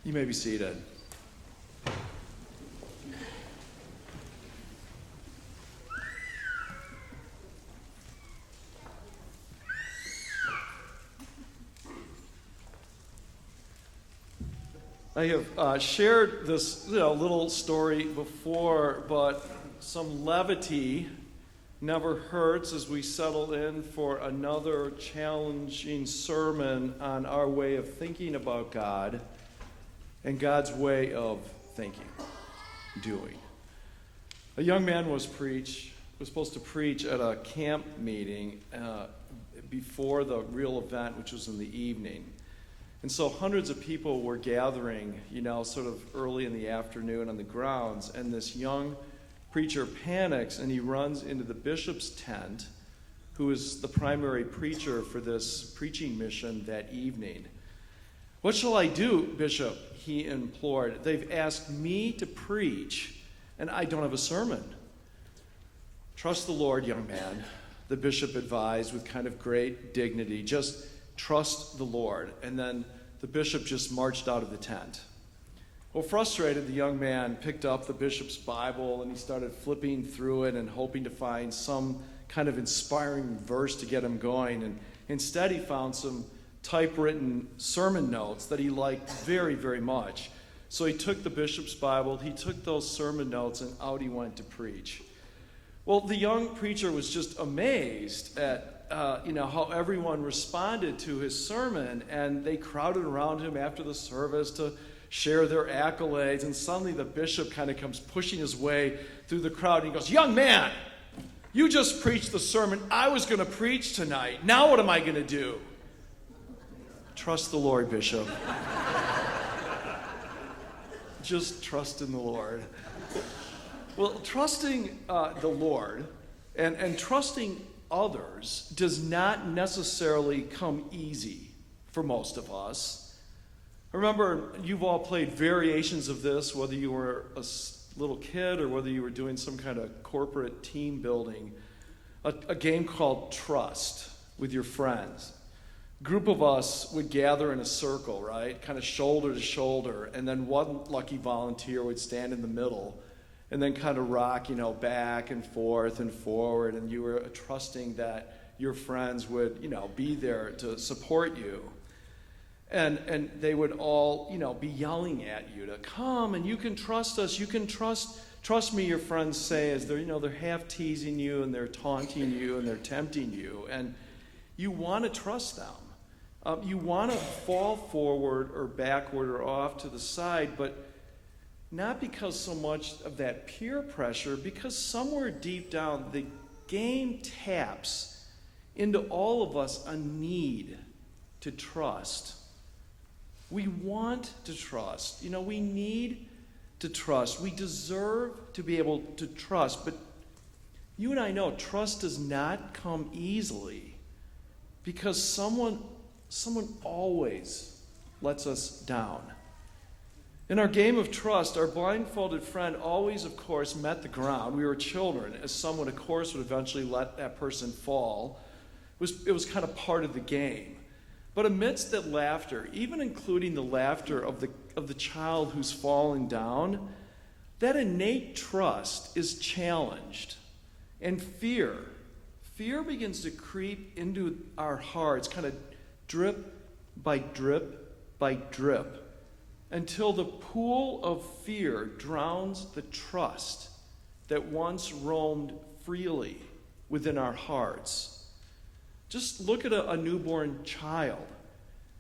You may be seated. I have shared this little story before, but some levity never hurts as we settle in for another challenging sermon on our way of thinking about God and God's way of thinking, doing. A young man was supposed to preach at a camp meeting before the real event, which was in the evening. And so hundreds of people were gathering, sort of early in the afternoon on the grounds, and this young preacher panics and he runs into the bishop's tent, who is the primary preacher for this preaching mission that evening. "What shall I do, Bishop?" he implored. "They've asked me to preach, and I don't have a sermon." "Trust the Lord, young man," the bishop advised with kind of great dignity. "Just trust the Lord." And then the bishop just marched out of the tent. Well, frustrated, the young man picked up the bishop's Bible and he started flipping through it and hoping to find some kind of inspiring verse to get him going. And instead he found some typewritten sermon notes that he liked very, very much. So he took the bishop's Bible, he took those sermon notes, and out he went to preach. Well, the young preacher was just amazed at how everyone responded to his sermon, and they crowded around him after the service to share their accolades, and suddenly the bishop kind of comes pushing his way through the crowd, and he goes, "Young man, you just preached the sermon I was going to preach tonight. Now what am I going to do?" "Trust the Lord, Bishop." Just trust in the Lord. Well, trusting the Lord and trusting others does not necessarily come easy for most of us. Remember, you've all played variations of this, whether you were a little kid or whether you were doing some kind of corporate team building, a game called Trust with your friends. A group of us would gather in a circle, right, kind of shoulder to shoulder, and then one lucky volunteer would stand in the middle and then kind of rock, back and forth and forward, and you were trusting that your friends would, be there to support you. And they would all, be yelling at you to come, and you can trust us, you can trust me, your friends say, as they're, they're half teasing you and they're taunting you and they're tempting you, and you want to trust them. You want to fall forward or backward or off to the side, but not because so much of that peer pressure, because somewhere deep down the game taps into all of us a need to trust. We want to trust. We need to trust. We deserve to be able to trust. But you and I know trust does not come easily because someone always lets us down. In our game of trust, our blindfolded friend always, of course, met the ground. We were children, as someone, of course, would eventually let that person fall. It was kind of part of the game. But amidst that laughter, even including the laughter of the child who's falling down, that innate trust is challenged. And fear begins to creep into our hearts, kind of drip by drip by drip, until the pool of fear drowns the trust that once roamed freely within our hearts. Just look at a newborn child.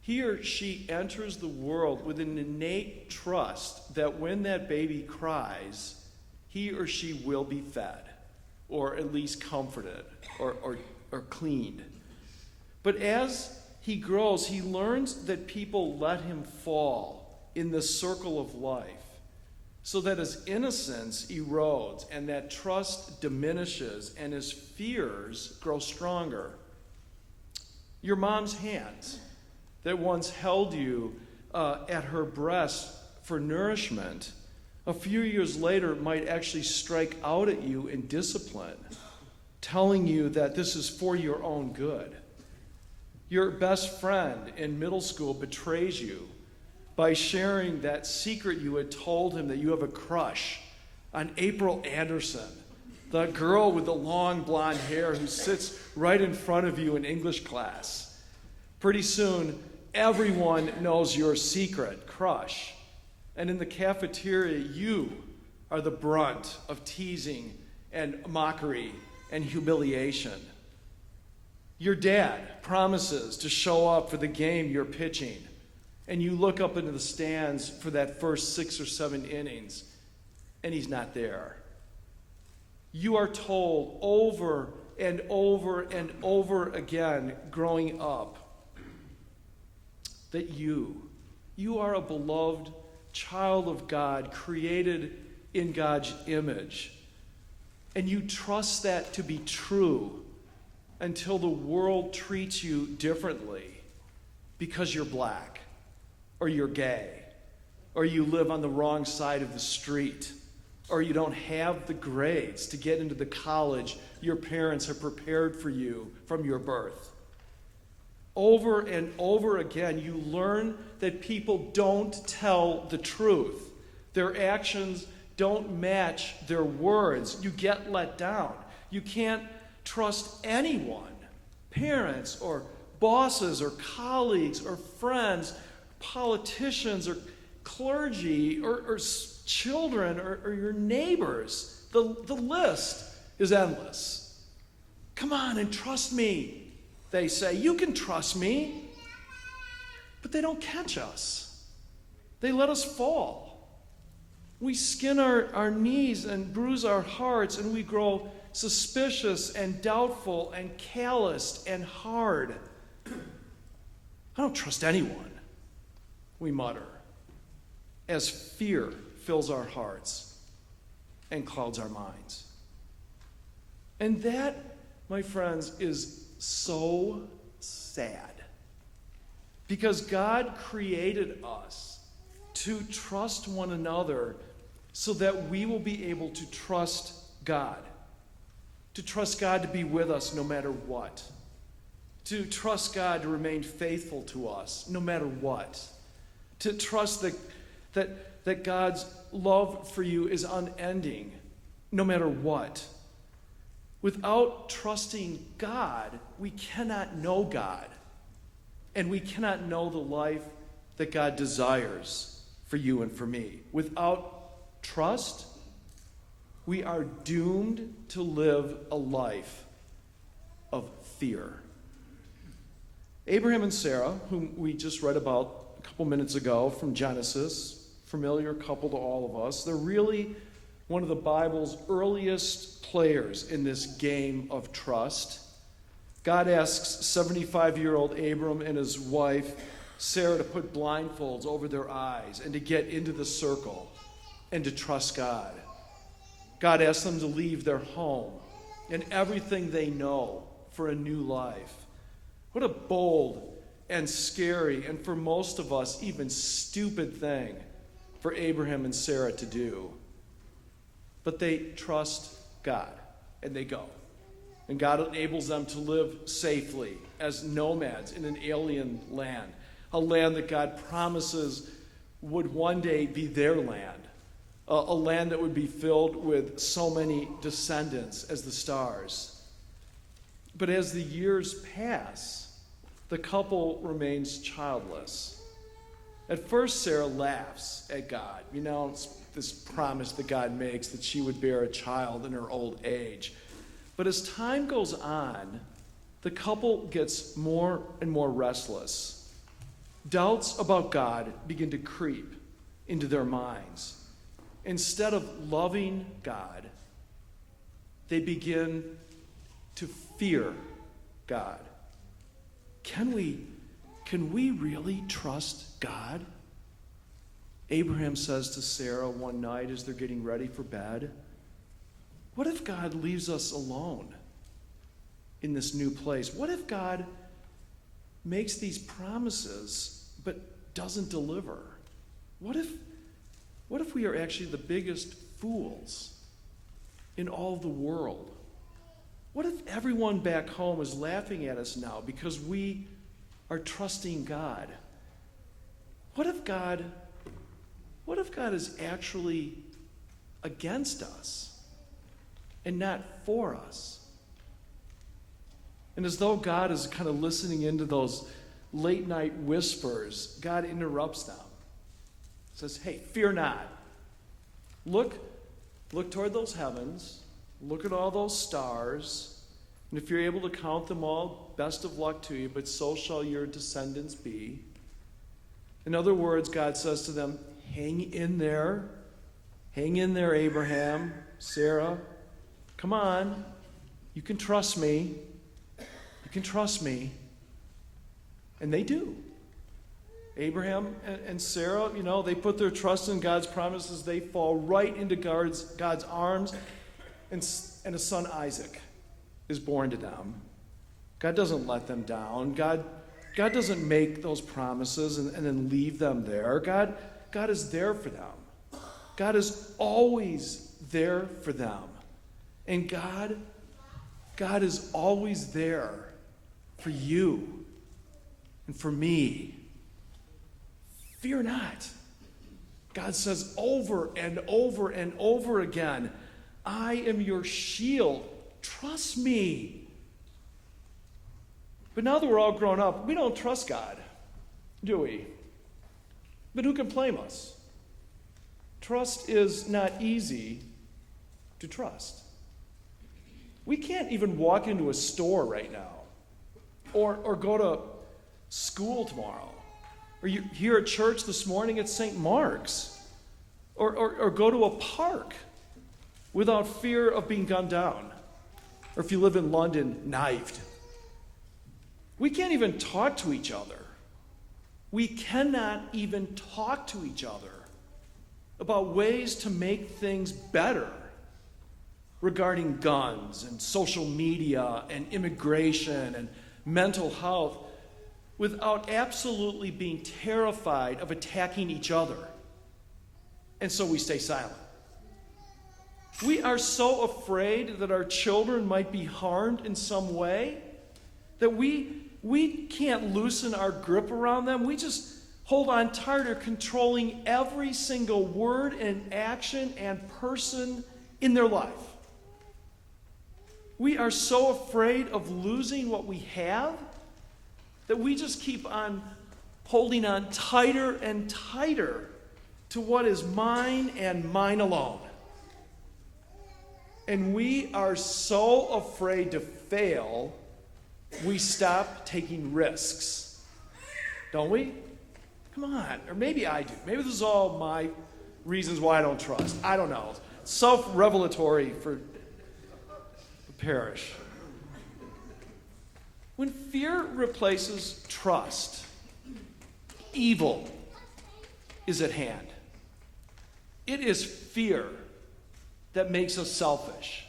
He or she enters the world with an innate trust that when that baby cries, he or she will be fed, or at least comforted, or cleaned. But as he grows, he learns that people let him fall in the circle of life, so that his innocence erodes and that trust diminishes and his fears grow stronger. Your mom's hands that once held you at her breast for nourishment, a few years later might actually strike out at you in discipline, telling you that this is for your own good. Your best friend in middle school betrays you by sharing that secret you had told him that you have a crush on April Anderson, the girl with the long blonde hair who sits right in front of you in English class. Pretty soon, everyone knows your secret crush. And in the cafeteria, you are the brunt of teasing and mockery and humiliation. Your dad promises to show up for the game you're pitching, and you look up into the stands for that first 6 or 7 innings, and he's not there. You are told over and over and over again growing up that you are a beloved child of God, created in God's image. And you trust that to be true until the world treats you differently because you're black, or you're gay, or you live on the wrong side of the street, or you don't have the grades to get into the college your parents have prepared for you from your birth. Over and over again, you learn that people don't tell the truth. Their actions don't match their words. You get let down. You can't trust anyone, parents or bosses or colleagues or friends, politicians or clergy or children or your neighbors. The list is endless. Come on and trust me, they say. You can trust me. But they don't catch us. They let us fall. We skin our knees and bruise our hearts, and we grow suspicious and doubtful and calloused and hard. I don't trust anyone, we mutter, as fear fills our hearts and clouds our minds. And that, my friends, is so sad. Because God created us to trust one another so that we will be able to trust God. To trust God to be with us no matter what. To trust God to remain faithful to us no matter what. To trust that God's love for you is unending no matter what. Without trusting God, we cannot know God. And we cannot know the life that God desires for you and for me. Without trust, we are doomed to live a life of fear. Abraham and Sarah, whom we just read about a couple minutes ago from Genesis, familiar couple to all of us, they're really one of the Bible's earliest players in this game of trust. God asks 75-year-old Abram and his wife, Sarah, to put blindfolds over their eyes and to get into the circle and to trust God. God asks them to leave their home and everything they know for a new life. What a bold and scary, and for most of us, even stupid thing for Abraham and Sarah to do. But they trust God, and they go. And God enables them to live safely as nomads in an alien land, a land that God promises would one day be their land, a land that would be filled with so many descendants as the stars. But as the years pass, the couple remains childless. At first, Sarah laughs at God. You know, it's this promise that God makes that she would bear a child in her old age. But as time goes on, the couple gets more and more restless. Doubts about God begin to creep into their minds. Instead of loving God, they begin to fear God. Can we really trust God? Abraham says to Sarah one night as they're getting ready for bed, what if God leaves us alone in this new place? What if God makes these promises but doesn't deliver? What if we are actually the biggest fools in all the world? What if everyone back home is laughing at us now because we are trusting God? what if God is actually against us and not for us? And as though God is kind of listening into those late night whispers, God interrupts them. Says, hey, fear not. Look toward those heavens. Look at all those stars. And if you're able to count them all, best of luck to you, but so shall your descendants be. In other words, God says to them, hang in there. Hang in there, Abraham, Sarah. Come on. You can trust me. You can trust me. And they do. Abraham and Sarah, they put their trust in God's promises. They fall right into God's arms. And a son, Isaac, is born to them. God doesn't let them down. God doesn't make those promises and then leave them there. God is there for them. God is always there for them. And God is always there for you and for me. Fear not. God says over and over and over again, I am your shield. Trust me. But now that we're all grown up, we don't trust God, do we? But who can blame us? Trust is not easy to trust. We can't even walk into a store right now or go to school tomorrow. Or you here at church this morning at St. Mark's. Or go to a park without fear of being gunned down. Or if you live in London, knifed. We can't even talk to each other. We cannot even talk to each other about ways to make things better regarding guns and social media and immigration and mental health without absolutely being terrified of attacking each other. And so we stay silent. We are so afraid that our children might be harmed in some way that we can't loosen our grip around them. We just hold on tighter, controlling every single word and action and person in their life. We are so afraid of losing what we have that we just keep on holding on tighter and tighter to what is mine and mine alone. And we are so afraid to fail, we stop taking risks. Don't we? Come on. Or maybe I do. Maybe this is all my reasons why I don't trust. I don't know. Self-revelatory for the parish. When fear replaces trust, evil is at hand. It is fear that makes us selfish.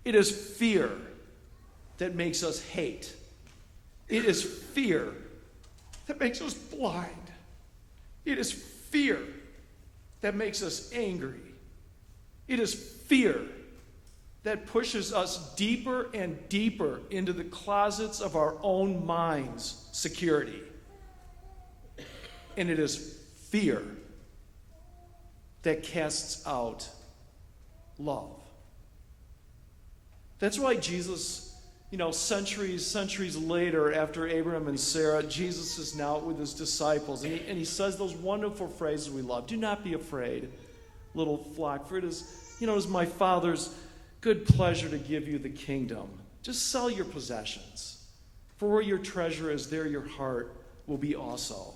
It is fear that makes us hate. It is fear that makes us blind. It is fear that makes us angry. It is fear that pushes us deeper and deeper into the closets of our own minds' security. And it is fear that casts out love. That's why Jesus, centuries later, after Abraham and Sarah, Jesus is now with his disciples. And he says those wonderful phrases we love. Do not be afraid, little flock, for it is my Father's good pleasure to give you the kingdom. Just sell your possessions. For where your treasure is, there your heart will be also.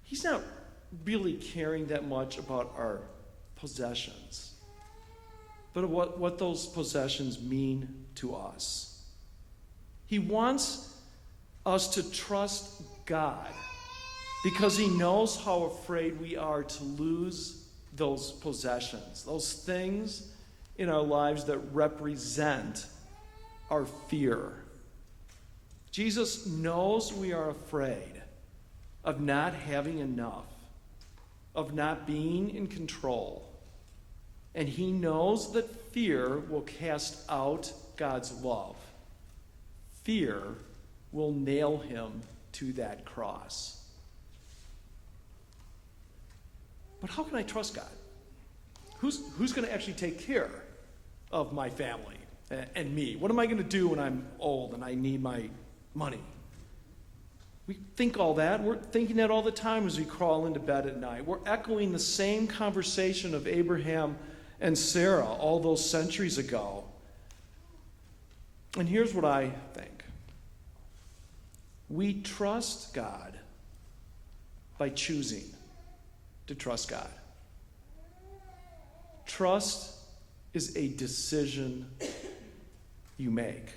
He's not really caring that much about our possessions, but what those possessions mean to us. He wants us to trust God because he knows how afraid we are to lose those possessions, those things in our lives that represent our fear. Jesus knows we are afraid of not having enough, of not being in control. And he knows that fear will cast out God's love. Fear will nail him to that cross. But how can I trust God? Who's going to actually take care of my family and me? What am I going to do when I'm old and I need my money? We think all that. We're thinking that all the time as we crawl into bed at night. We're echoing the same conversation of Abraham and Sarah all those centuries ago. And here's what I think. We trust God by choosing to trust God. Trust is a decision you make.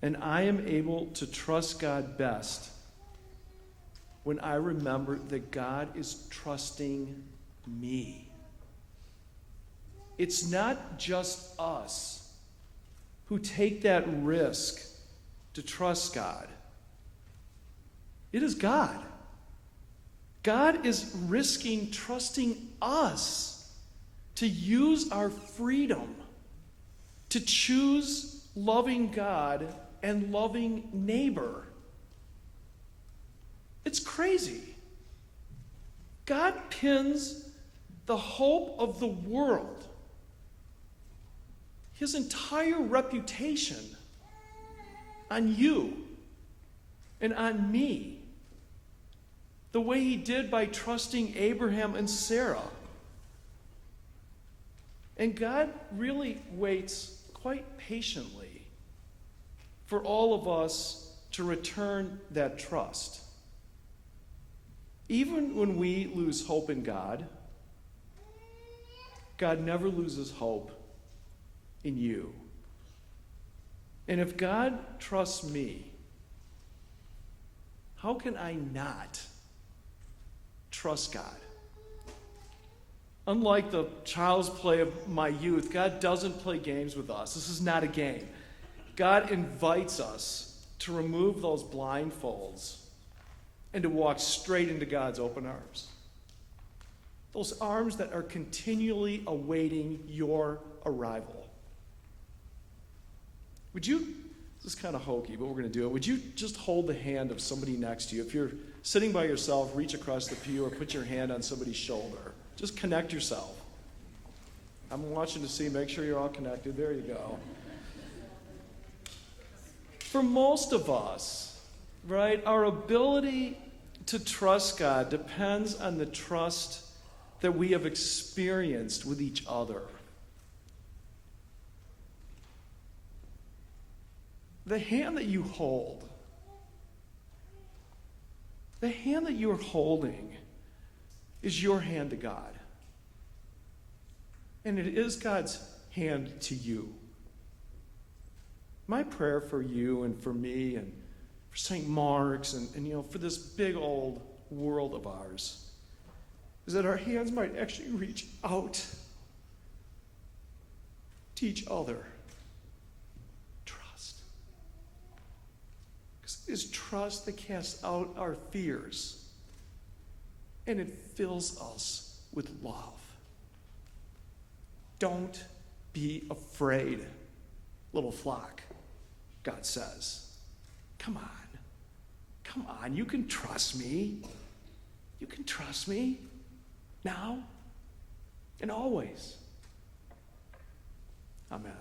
And I am able to trust God best when I remember that God is trusting me. It's not just us who take that risk to trust God. It is God. God is risking trusting us to use our freedom to choose loving God and loving neighbor. It's crazy. God pins the hope of the world, his entire reputation, on you and on me, the way he did by trusting Abraham and Sarah. And God really waits quite patiently for all of us to return that trust. Even when we lose hope in God, God never loses hope in you. And if God trusts me, how can I not trust God? Unlike the child's play of my youth, God doesn't play games with us. This is not a game. God invites us to remove those blindfolds and to walk straight into God's open arms. Those arms that are continually awaiting your arrival. Would you, this is kind of hokey, but we're going to do it. Would you just hold the hand of somebody next to you? If you're sitting by yourself, reach across the pew or put your hand on somebody's shoulder. Just connect yourself. I'm watching to see, make sure you're all connected. There you go. For most of us, right, our ability to trust God depends on the trust that we have experienced with each other. The hand that you hold, the hand that you're holding is your hand to God. And it is God's hand to you. My prayer for you and for me and for St. Mark's and for this big old world of ours is that our hands might actually reach out to each other. Trust. Because it is trust that casts out our fears. And it fills us with love. Don't be afraid, little flock, God says. Come on, you can trust me. You can trust me now and always. Amen.